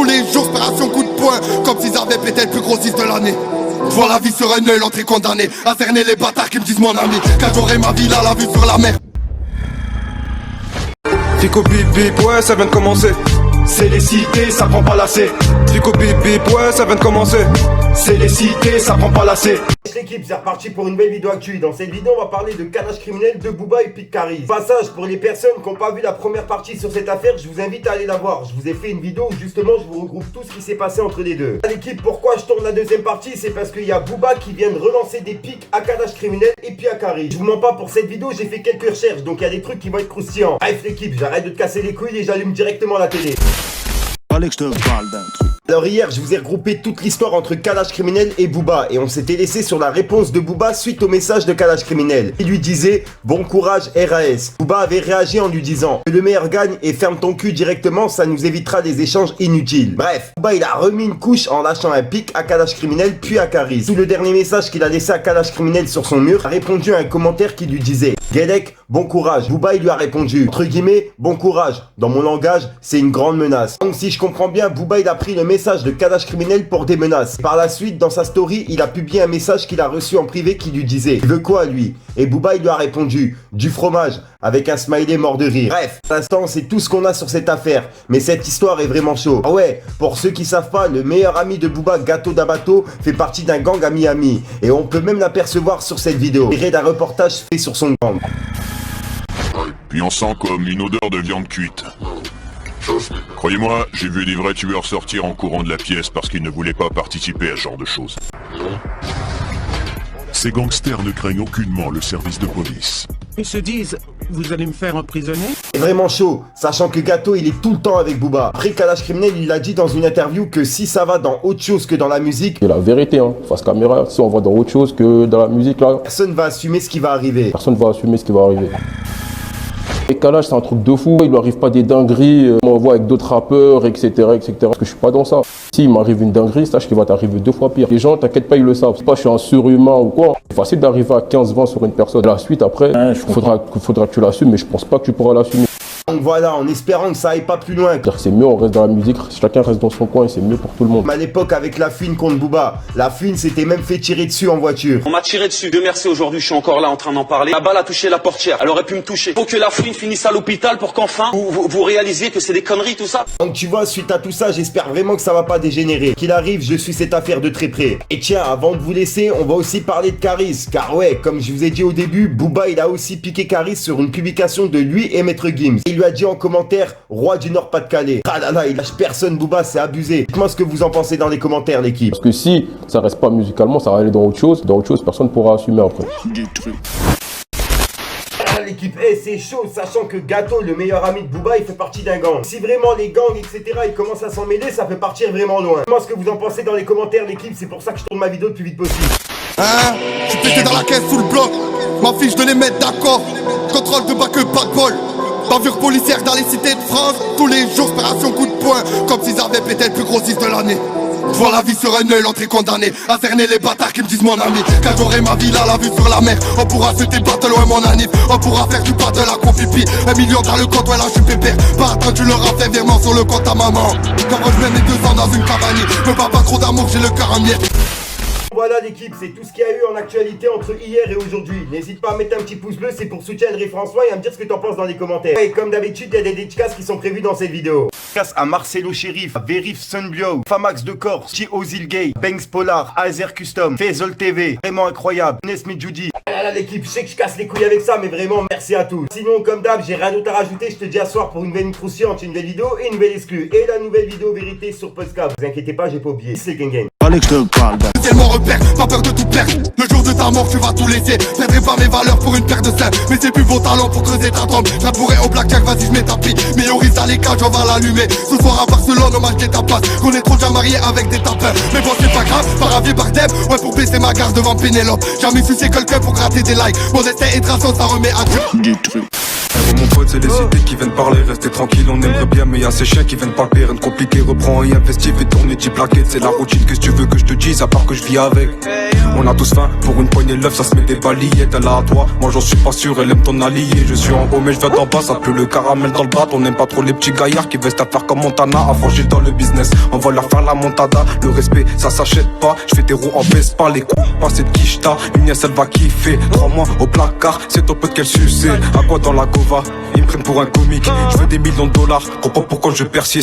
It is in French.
Tous les jours, opération coup de poing, comme s'ils avaient pété le plus gros 6 de l'année. Vois la vie sur un œil, l'entrée condamnée. À cerner les bâtards qui me disent mon ami. Quand j'aurai ma villa, la vue sur la mer. Fico bip bip, ouais ça vient de commencer. C'est les cités, ça prend pas lacet. Fico bip bip, ouais ça vient de commencer. C'est les cités, ça prend pas lacet. L'équipe, c'est reparti pour une nouvelle vidéo actu. Dans cette vidéo, on va parler de canage criminel de Booba et Pic Karis. Passage, pour les personnes qui n'ont pas vu la première partie sur cette affaire, je vous invite à aller la voir. Je vous ai fait une vidéo où justement je vous regroupe tout ce qui s'est passé entre les deux. L'équipe, pourquoi je tourne la deuxième partie? C'est parce qu'il y a Booba qui vient de relancer des pics à canage criminel et puis à Karis. Je vous mens pas, pour cette vidéo, j'ai fait quelques recherches, donc il y a des trucs qui vont être croustillants. Bref l'équipe, j'arrête de te casser les couilles et j'allume directement la télé. Fallait que je te parle d'un truc. Alors hier, je vous ai regroupé toute l'histoire entre Canage Criminel et Booba et on s'était laissé sur la réponse de Booba suite au message de Canage Criminel. Il lui disait « Bon courage RAS ». Booba avait réagi en lui disant « Que le meilleur gagne et ferme ton cul directement, ça nous évitera des échanges inutiles ». Bref, Booba il a remis une couche en lâchant un pic à Canage Criminel puis à Karis. Sous le dernier message qu'il a laissé à Canage Criminel sur son mur, a répondu à un commentaire qui lui disait « Guedek, bon courage ». Booba il lui a répondu entre guillemets « Bon courage ». Dans mon langage, c'est une grande menace. Donc si je comprends bien, Booba il a pris le message de Canage Criminel pour des menaces. Par la suite, dans sa story, il a publié un message qu'il a reçu en privé qui lui disait « Il veut quoi lui ?» Et Booba il lui a répondu « Du fromage » avec un smiley mort de rire. Bref, pour l'instant c'est tout ce qu'on a sur cette affaire. Mais cette histoire est vraiment chaud. Ah ouais, pour ceux qui savent pas, le meilleur ami de Booba, Gato D'Abato, fait partie d'un gang à Miami. Et on peut même l'apercevoir sur cette vidéo, tiré d'un reportage fait sur son gang. Puis on sent comme une odeur de viande cuite. Croyez-moi, j'ai vu des vrais tueurs sortir en courant de la pièce parce qu'ils ne voulaient pas participer à ce genre de choses. Ces gangsters ne craignent aucunement le service de police. Ils se disent, vous allez me faire emprisonner? C'est vraiment chaud, sachant que Gato il est tout le temps avec Booba. Après Canage Criminel il a dit dans une interview que si ça va dans autre chose que dans la musique, c'est la vérité hein, face caméra, si on va dans autre chose que dans la musique là, personne va assumer ce qui va arriver. Personne va assumer ce qui va arriver. Et Kalash c'est un truc de fou, il lui arrive pas des dingueries, on voit avec d'autres rappeurs, etc. Parce que je suis pas dans ça. S'il m'arrive une dinguerie, sache qu'il va t'arriver 2 fois pire. Les gens, t'inquiète pas, ils le savent. C'est pas je suis un surhumain ou quoi. C'est facile d'arriver à 15-20 sur une personne. La suite après, faudra que tu l'assumes, mais je pense pas que tu pourras l'assumer. Donc voilà, en espérant que ça aille pas plus loin. C'est mieux, on reste dans la musique, chacun reste dans son coin et c'est mieux pour tout le monde. À l'époque avec La Fouine contre Booba, La Fouine s'était même fait tirer dessus en voiture. On m'a tiré dessus, Dieu merci aujourd'hui je suis encore là en train d'en parler. La balle a touché la portière, elle aurait pu me toucher. Faut que La Fouine finisse à l'hôpital pour qu'enfin vous réalisiez que c'est des conneries tout ça. Donc tu vois, suite à tout ça, j'espère vraiment que ça va pas dégénérer. Qu'il arrive, je suis cette affaire de très près. Et tiens, avant de vous laisser, on va aussi parler de Karis. Car ouais, comme je vous ai dit au début, Booba il a aussi piqué Karis sur une publication de lui et Maître Gims. Il lui a dit en commentaire roi du Nord-Pas-de-Calais. Ah là là, il lâche personne, Booba, c'est abusé. Dites-moi ce que vous en pensez dans les commentaires, l'équipe. Parce que si ça reste pas musicalement, ça va aller dans autre chose. Dans autre chose, personne pourra assumer après. L'équipe, c'est chaud, sachant que Gato, le meilleur ami de Booba, il fait partie d'un gang. Si vraiment les gangs, etc., ils commencent à s'en mêler, ça peut partir vraiment loin. Dites-moi ce que vous en pensez dans les commentaires, l'équipe, c'est pour ça que je tourne ma vidéo le plus vite possible. Hein? Je suis pété dans la caisse sous le bloc. Ma fiche de les mettre d'accord. Contrôle de bac, pas de bol. Bavure policière dans les cités de France. Tous les jours, opération coup de poing. Comme s'ils avaient pété le plus gros 6 de l'année. Vois la vie sur un œil, l'entrée condamnée. À cerner les bâtards qui me disent mon ami. Quand j'aurai ma villa, la vue sur la mer. On pourra se débattre loin mon anif. On pourra faire du pas de la confipi. 1 million dans le compte, ouais là je suis pépère. Pas attendre, tu leur as fait virement sur le compte à maman. Quand je mets mes 200 dans une cabane. Me bats pas trop d'amour, j'ai le cœur en miettes. Voilà l'équipe, c'est tout ce qu'il y a eu en actualité entre hier et aujourd'hui. N'hésite pas à mettre un petit pouce bleu, c'est pour soutenir François et à me dire ce que t'en penses dans les commentaires. Et comme d'habitude, il y a des dédicaces qui sont prévues dans cette vidéo. Dédicace à Marcelo Shérif, à Verif Sunbio, Famax de Corse, Chi Ozil Gay, Banks Polar, Azer Custom, Faisal TV, vraiment incroyable, Nesmi Judy. Là l'équipe, je sais que je casse les couilles avec ça, mais vraiment merci à tous. Sinon, comme d'hab, j'ai rien d'autre à rajouter, je te dis à soir pour une nouvelle croustillante, une nouvelle vidéo et une nouvelle exclue. Et la nouvelle vidéo vérité sur Podcast. Vous inquiétez pas, j'ai pas oublié. C'est gang gang. Fallait que je te parle d'un truc. C'est mon repère, pas peur de tout perdre. Le jour de ta mort, tu vas tout laisser. Perdrai pas mes valeurs pour une paire de seins. Mais c'est plus vos talents pour creuser ta tombe. Ça pourrait au blackjack, vas-y, je mets ta pique. Minorise à l'écart, on va l'allumer. Ce soir à Barcelone, hommage des tapas. Qu'on est trop déjà mariés avec des tapins. Mais bon, c'est pas grave, par avier, par deb. Ouais, pour baisser ma garde devant Pénélope. Jamais sucé quelqu'un pour gratter des likes. Mon destin et traçant, ça remet à Dieu. Du truc. mon pote, c'est les cités qui viennent parler. Restez tranquille, on aimerait bien, mais y'a ces chiens qui viennent palper. Rien de compliqué, reprends et investis, fais tourner 10 plaquettes. C'est la routine, qu'est-ce que tu veux que je te dise, à part que je vis avec. On a tous faim, pour une poignée l'œuf, ça se met des balayettes. Elle a à toi, moi j'en suis pas sûr, elle aime ton allié. Je suis en haut, mais je viens d'en bas, ça pue le caramel dans le bat. On aime pas trop les petits gaillards qui veulent se faire comme Montana. Affranchis dans le business, on va leur faire la montada. Le respect, ça s'achète pas, je fais des roues en Vespa. Les coups, passés de quicheta, une nièce elle va kiffer. 3 mois au placard, c'est ton pote qu'elle suce. À quoi dans la gova, ils me prennent pour un comique. Je veux des millions de dollars, comprends pourquoi je persiste.